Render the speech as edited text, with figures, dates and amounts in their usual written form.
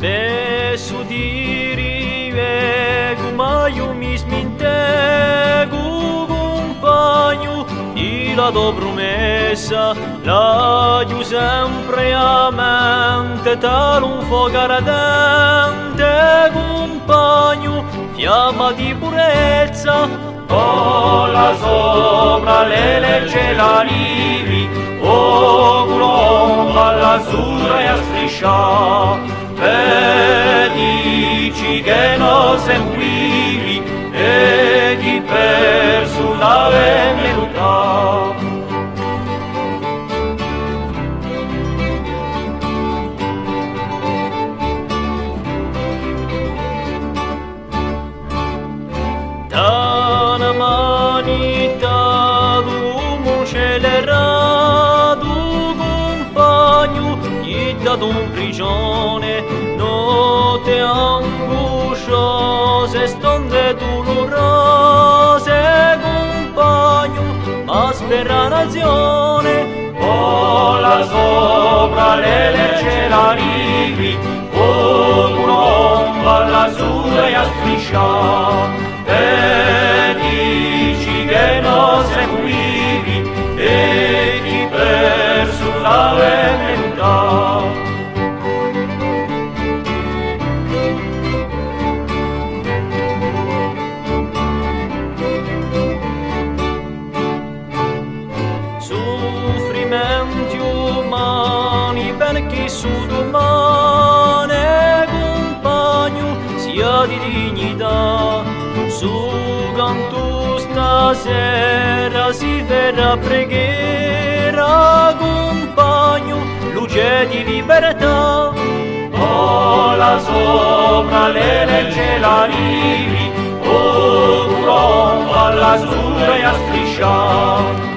Besu diri gumayu mismintegu compagno di la tua promessa la giù sempre a mente talun fuoco ardente compagno fiamma di purezza o la sopra le legge la rivi o colomba l'azzurra e a striscia e dici che non seguivi e chi perso l'ave venuta. Da una manita d'uomo scelerato compagno gli dato un prigione notte angosciose stonde dolorose compagno ma spera nazione o la sopra le legge la rivi o un'omba l'azzurra e a striscia e dici che non seguivi e chi perso l'ave venuta. Soffrimenti umani per chi su domani compagno sia di dignità su canto stasera si farà preghiera compagno luce di libertà o la sopra le legge la rivi o l'omba l'azzurra e a striscia